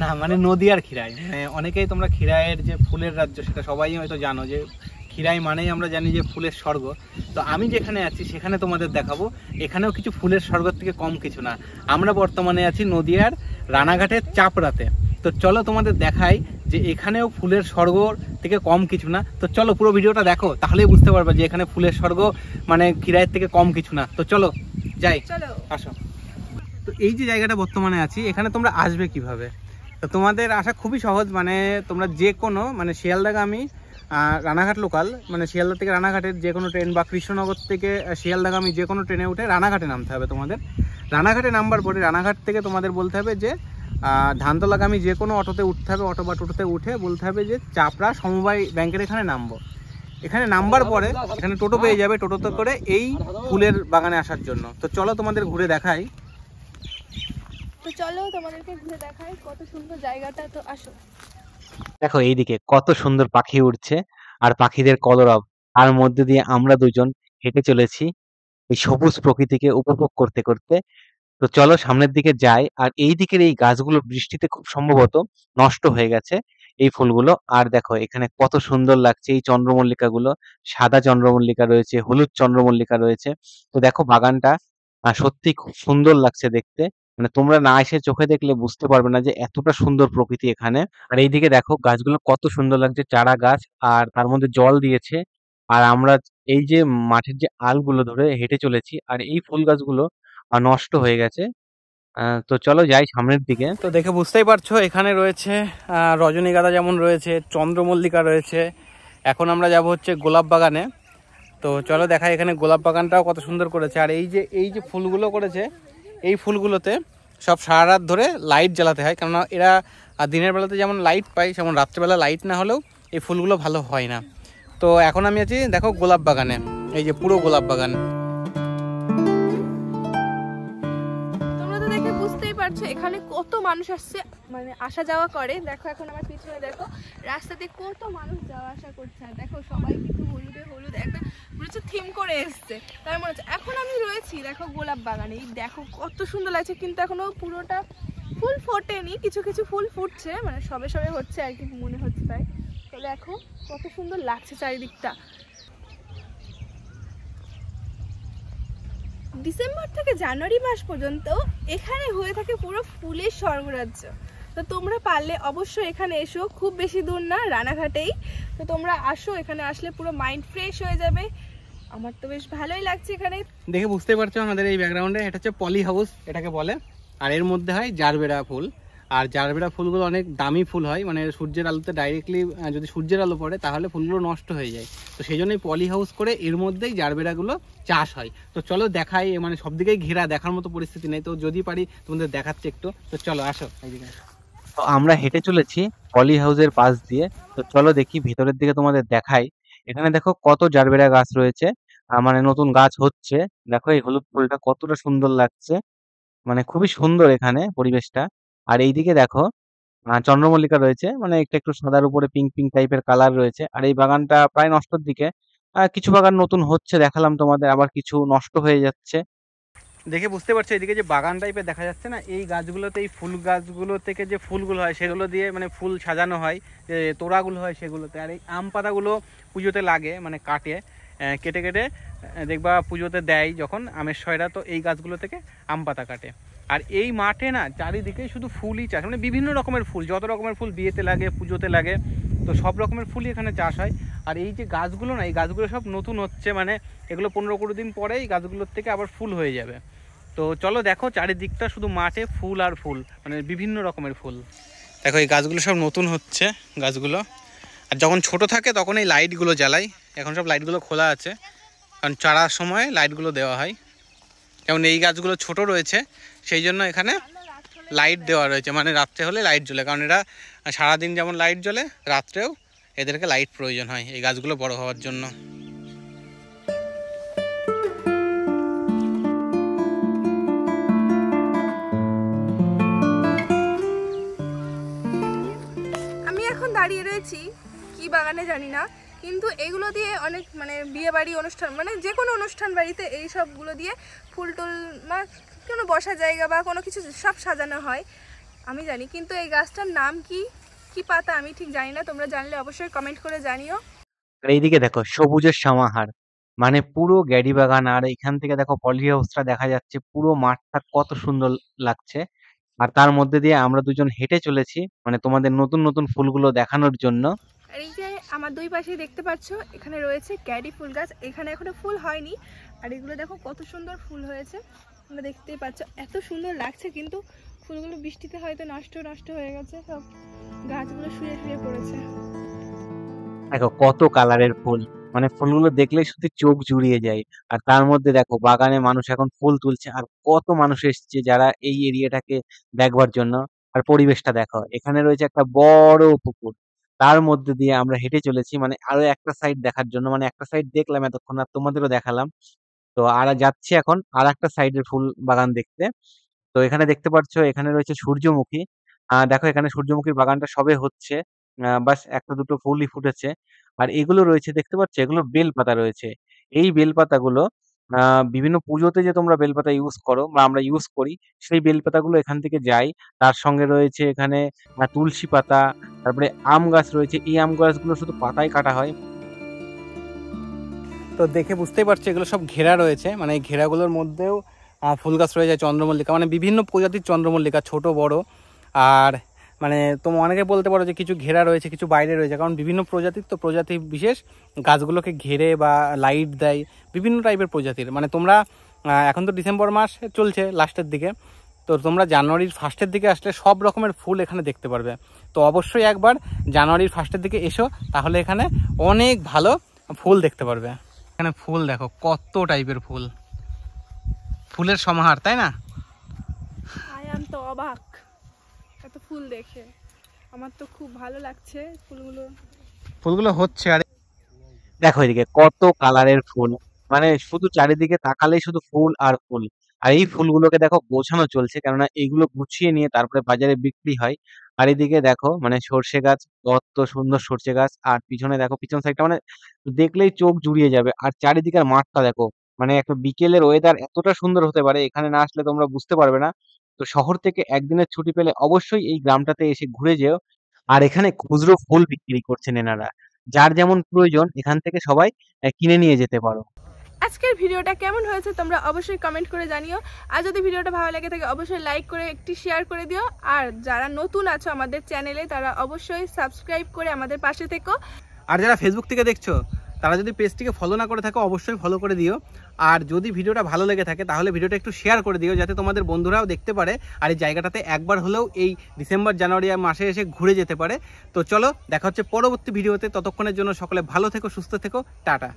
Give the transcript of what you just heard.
না মানে নদীয়ার খিরাই, মানে অনেকেই তোমরা খিরাইয়ের যে ফুলের রাজ্য সেটা সবাই হয়তো জানো, যে খিরাই মানেই আমরা জানি যে ফুলের স্বর্গ। তো আমি যেখানে আছি সেখানে তোমাদের দেখাবো এখানেও কিছু ফুলের স্বর্গের থেকে কম কিছু না। আমরা বর্তমানে আছি নদীয়ার রানাঘাটের চাপড়াতে। তো চলো তোমাদের দেখাই যে এখানেও ফুলের স্বর্গ থেকে কম কিছু না। তো চলো পুরো ভিডিওটা দেখো, তাহলেই বুঝতে পারবে যে এখানে ফুলের স্বর্গ মানে খিরাইয়ের থেকে কম কিছু না। তো চলো যাই, আসো। তো এই যে জায়গাটা বর্তমানে আছি এখানে তোমরা আসবে কিভাবে? তো তোমাদের আসা খুবই সহজ, মানে তোমরা যে কোনো মানে শিয়ালদাগামী রানাঘাট লোকাল, মানে শিয়ালদা থেকে রানাঘাটের যে কোনো ট্রেন বা কৃষ্ণনগর থেকে শিয়ালদাগামী যে কোনো ট্রেনে উঠে রানাঘাটে নামতে হবে তোমাদের। রানাঘাটে নামবার পরে রানাঘাট থেকে তোমাদের বলতে হবে যে ধানতলাগামী যে কোনো অটোতে উঠতে হবে, অটো বা টোটোতে উঠে বলতে হবে যে চাপড়া সমবায় ব্যাংকের এখানে নামবো। এখানে নামবার পরে এখানে টোটো পেয়ে যাবে, টোটোতে করে এই ফুলের বাগানে আসার জন্য। তো চলো তোমাদের ঘুরে দেখাই। তো চলো তোমাদেরকে ঘুরে দেখাই কত সুন্দর জায়গাটা। তো আসো। দেখো এইদিকে কত সুন্দর পাখি উড়ছে আর পাখিদের কলরব, তার মধ্যে দিয়ে আমরা দুজন হেঁটে চলেছি এই সবুজ প্রকৃতিকে উপভোগ করতে করতে। তো চলো সামনের দিকে যাই। আর এই দিকের এই গাছগুলো বৃষ্টিতে খুব সম্ভবত নষ্ট হয়ে গেছে এই ফুলগুলো। আর দেখো এখানে কত সুন্দর লাগছে এই চন্দ্রমল্লিকা গুলো, সাদা চন্দ্রমল্লিকা রয়েছে, হলুদ চন্দ্রমল্লিকা রয়েছে। তো দেখো বাগানটা সত্যি খুব সুন্দর লাগছে দেখতে, মানে তোমরা না এসে চোখে দেখলে বুঝতে পারবে না যে এতটা সুন্দর প্রকৃতি এখানে। আর এইদিকে দেখো গাছগুলো কত সুন্দর লাগছে, চারা গাছ, আর তার মধ্যে জল দিয়েছে। আর আমরা এই যে মাঠের যে আলগুলো ধরে হেঁটে চলেছি, আর এই ফুল গাছগুলো নষ্ট হয়ে গেছে। তো চলো যাই সামনের দিকে। তো দেখে বুঝতেই পারছো এখানে রয়েছে রজনীগন্ধা, যেমন রয়েছে চন্দ্রমল্লিকা রয়েছে। এখন আমরা যাব হচ্ছে গোলাপ বাগানে। তো চলো দেখা, এখানে গোলাপ বাগানটাও কত সুন্দর করেছে। আর এই যে ফুলগুলো করেছে, এই ফুলগুলোতে সব সারা রাত ধরে লাইট জ্বালাতে হয়, কেননা এরা দিনের বেলাতে যেমন লাইট পায় সেমন রাত্রেবেলা লাইট না হলেও এই ফুলগুলো ভালো হয় না। তো এখন আমি আছি দেখো গোলাপ বাগানে, এই যে পুরো গোলাপ বাগান। তোমরা তো দেখে বুঝতেই পারছো এখানে কত মানুষ আসছে, মানে আসা যাওয়া করে। দেখো এখন আমার পিছনে দেখো রাস্তাতে কত মানুষ যাওয়া আসা করছে। আর দেখো সবাই কিন্তু হলুদে হলুদ একটা মনে হচ্ছে থিম করে এসছে, তাই মনে হচ্ছে। এখন আমি রয়েছি দেখো গোলাপ বাগানে, এই দেখো কত সুন্দর লাগছে। কিন্তু এখনো পুরোটা ফুল ফোটেনি, কিছু কিছু ফুল ফুটছে, মানে সবে সবে হচ্ছে আর কি মনে হচ্ছে তাই। তো দেখো কত সুন্দর লাগছে চারিদিকটা। ডিসেম্বর থেকে জানুয়ারি মাস পর্যন্ত এখানে হয়ে থাকে পুরো ফুলের স্বর্গরাজ্য। তো তোমরা পারলে অবশ্যই এখানে এসো, খুব বেশি দূর না, রানাঘাটেই। তো তোমরা আসো, এখানে আসলে পুরো মাইন্ড ফ্রেশ হয়ে যাবে। আমার তো বেশ ভালোই লাগছে এখানে। দেখে বুঝতে পারছো আমাদের এই ব্যাকগ্রাউন্ডে এটা হচ্ছে পলি হাউস এটাকে বলে। আর এর মধ্যে হয় জারবেরা ফুল। আর জারবেরা ফুলগুলো অনেক দামি ফুল হয়, মানে সূর্যের আলোতে ডাইরেক্টলি যদি সূর্যের আলো পড়ে তাহলে ফুলগুলো নষ্ট হয়ে যায়। তো সেই জন্যই পলি হাউস করে এর মধ্যেই জারবেরাগুলো চাষ হয়। তো চলো দেখাই, মানে সব দিকেই ঘেরা, দেখার মতো পরিস্থিতি নেই, তো যদি পারি তোমাদের দেখাচ্ছি একটু। তো চলো আসো এইদিকে। তো আমরা হেঁটে চলেছি পলি হাউসের পাশ দিয়ে। তো চলো দেখি ভিতরের দিকে তোমাদের দেখাই। এখানে দেখো কত জারবেরা গাছ রয়েছে, মানে নতুন গাছ হচ্ছে। দেখো এই হলুদ ফুলটা কতটা সুন্দর লাগছে, মানে খুবই সুন্দর এখানে পরিবেশটা। আর এইদিকে দেখো চন্দ্রমল্লিকা রয়েছে, মানে একটা একটু সাদার উপরে পিঙ্ক পিঙ্ক টাইপের কালার রয়েছে। আর এই বাগানটা প্রায় নষ্টর দিকে, কিছু বাগান নতুন হচ্ছে দেখালাম তোমাদের, আবার কিছু নষ্ট হয়ে যাচ্ছে। দেখে বুঝতে পারছো এদিকে যে বাগান টাইপের দেখা যাচ্ছে না, এই গাছগুলোতে, এই ফুল গাছগুলো থেকে যে ফুলগুলো হয় সেগুলো দিয়ে মানে ফুল সাজানো হয়, যে তোড়াগুলো হয় সেগুলোতে। আর এই আম পাতাগুলো পুজোতে লাগে, মানে কাটে কেটে কেটে দেখবা পুজোতে দেয় যখন আমের শয়রা, তো এই গাছগুলো থেকে আম পাতা কাটে। আর এই মাঠে না চারিদিকে শুধু ফুলই চাষ, মানে বিভিন্ন রকমের ফুল, যত রকমের ফুল বিয়েতে লাগে পুজোতে লাগে, তো সব রকমের ফুলই এখানে চাষ হয়। আর এই যে গাছগুলো না, এই গাছগুলো সব নতুন হচ্ছে, মানে এগুলো 15-20 দিন পরে এই গাছগুলোর থেকে আবার ফুল হয়ে যাবে। তো চলো দেখো চারিদিকটা শুধু মাঠে ফুল আর ফুল, মানে বিভিন্ন রকমের ফুল। দেখো এই গাছগুলো সব নতুন হচ্ছে গাছগুলো। আর যখন ছোট থাকে তখন এই লাইটগুলো জ্বালাই, এখন সব লাইটগুলো খোলা আছে, কারণ চারার সময় লাইটগুলো দেওয়া হয়। যেমন এই গাছগুলো ছোট রয়েছে সেই জন্য এখানে লাইট দেওয়া রয়েছে, মানে রাত্রে হলে লাইট জ্বলে, কারণ এরা সারাদিন যেমন লাইট জ্বলে রাত্রেও এদেরকে লাইট প্রয়োজন হয় এই গাছগুলো বড় হওয়ার জন্য। দাঁড়িয়ে রয়েছি কি বাগানে জানি না, কিন্তু এগুলো দিয়ে অনেক মানে বিয়ে বাড়ি অনুষ্ঠান, মানে যে কোনো অনুষ্ঠান বাড়িতে এই সবগুলো দিয়ে ফুল টুল বা কোনো বসার জায়গা বা কোনো কিছু সব সাজানো হয়। আমি জানি, কিন্তু এই গাছটার নাম কি, কি পাতা আমি ঠিক জানি না। তোমরা জানলে অবশ্যই কমেন্ট করে জানিও। আর এইদিকে দেখো সবুজের সমাহার, মানে পুরো গ্যাডি বাগান, আর এখান থেকে দেখো পলি হাউসটা দেখা যাচ্ছে, পুরো মাঠটা কত সুন্দর লাগছে। আর তার মধ্যে দিয়ে আমরা দুজন হেঁটে চলেছি, মানে তোমাদের নতুন নতুন ফুলগুলো দেখানোর জন্য। আর এই যে আমার দুই পাশে দেখতে পাচ্ছ, এখানে রয়েছে ক্যাডি ফুল গাছ। এখানে এখনো ফুল হয়নি, আর এগুলো দেখো কত সুন্দর ফুল হয়েছে, তোমরা দেখতেই পাচ্ছ, এত সুন্দর লাগছে। কিন্তু ফুলগুলো বৃষ্টিতে হয়তো নষ্ট হয়ে গেছে, সব গাছগুলো শুয়ে শুয়ে পড়েছে। দেখো কত কালারের ফুল, মানে ফুলগুলো দেখলেই শুধু চোখ জুড়িয়ে যায়। আর তার মধ্যে দেখো বাগানে মানুষ এখন ফুল তুলছে, আর কত মানুষ এসেছে যারা এই এরিয়াটাকে দেখবার জন্য। আর পরিবেশটা দেখো, এখানে রয়েছে একটা বড় পুকুর, তার মধ্যে দিয়ে আমরা হেঁটে চলেছি, মানে আরো একটা সাইড দেখার জন্য। মানে একটা সাইড দেখলাম এতক্ষণ, আর তোমাদেরও দেখালাম। তো আর যাচ্ছি এখন আর একটা সাইডের ফুল বাগান দেখতে। তো এখানে দেখতে পাচ্ছ এখানে রয়েছে সূর্যমুখী। দেখো এখানে সূর্যমুখীর বাগানটা সবে হচ্ছে, বাস একটা দুটো ফুলই ফুটেছে। আর এগুলো রয়েছে দেখতে পাচ্ছ, এগুলো বেলপাতা রয়েছে। এই বেলপাতাগুলো বিভিন্ন পুজোতে যে তোমরা বেলপাতা ইউজ করো বা আমরা ইউজ করি, সেই বেলপাতাগুলো এখান থেকে যায়। তার সঙ্গে রয়েছে এখানে তুলসী পাতা, তারপরে আম গাছ রয়েছে। এই আম গাছগুলো শুধু পাতাই কাটা হয়। তো দেখে বুঝতেই পারছো এগুলো সব ঘেরা রয়েছে, মানে এই ঘেরাগুলোর মধ্যেও ফুল গাছ রয়ে যায়, চন্দ্রমল্লিকা, মানে বিভিন্ন প্রজাতির চন্দ্রমল্লিকা, ছোট বড়। আর মানে তোমরা অনেকে বলতে পারো যে কিছু ঘেরা রয়েছে, কিছু বাইরে রয়েছে, কারণ বিভিন্ন প্রজাতির, তো প্রজাতি বিশেষ গাছগুলোকে ঘেরে বা লাইট দেয়, বিভিন্ন টাইপের প্রজাতির। মানে তোমরা এখন তো ডিসেম্বর মাস চলছে লাস্টের দিকে, তো তোমরা জানুয়ারির ফার্স্টের দিকে আসলে সব রকমের ফুল এখানে দেখতে পারবে। তো অবশ্যই একবার জানুয়ারির ফার্স্টের দিকে এসো, তাহলে এখানে অনেক ভালো ফুল দেখতে পারবে। এখানে ফুল দেখো কত টাইপের ফুল, ফুলের সমাহার, তাই না? আই এম তো অবাক এত ফুল দেখে, আমার তো খুব ভালো লাগছে ফুলগুলো হচ্ছে। আর দেখো এদিকে কত কালারের ফুল, মানে শুধু চারিদিকে তাকালেই শুধু ফুল আর ফুল। আর এই ফুলগুলোকে দেখো গোছানো চলছে, কেননা এইগুলো গুছিয়ে নিয়ে তারপরে বাজারে বিক্রি হয়। আর এদিকে দেখো মানে সর্ষে গাছ, কত সুন্দর সর্ষে গাছ। আর পিছনে দেখো, পিছন সাইডটা মানে দেখলেই চোখ জুড়িয়ে যাবে। আর চারিদিকের মাঠটা দেখো, মানে একটা বিকেলের ওয়েদার এতটা সুন্দর হতে পারে, এখানে না আসলে তোমরা বুঝতে পারবে না। তো শহর থেকে একদিনের ছুটি পেলে অবশ্যই এই গ্রামটাতে এসে ঘুরে যেও। আর এখানে খুচরো ফুল বিক্রি করছেন এনারা, যার যেমন প্রয়োজন এখান থেকে সবাই কিনে নিয়ে যেতে পারো। আজকের ভিডিওটা কেমন হয়েছে তোমরা অবশ্যই কমেন্ট করে জানিও। আর যদি ভিডিওটা ভালো লাগে থাকে অবশ্যই লাইক করে একটি শেয়ার করে দিও। আর যারা নতুন আছো আমাদের চ্যানেলে, তারা অবশ্যই সাবস্ক্রাইব করে আমাদের পাশে থেকো। আর যারা ফেসবুক থেকে দেখছো, তারা যদি পেজটিকে ফলো না করে থাকো অবশ্যই ফলো করে দিও। আর যদি ভিডিওটা ভালো লেগে থাকে তাহলে ভিডিওটা একটু শেয়ার করে দিও, যাতে তোমাদের বন্ধুরাও দেখতে পারে আর এই জায়গাটাতে একবার হলেও এই ডিসেম্বর জানুয়ারি মাসে এসে ঘুরে যেতে পারে। তো চলো দেখা হচ্ছে পরবর্তী ভিডিওতে, ততক্ষণের জন্য সকলে ভালো থেকো, সুস্থ থেকো, টাটা।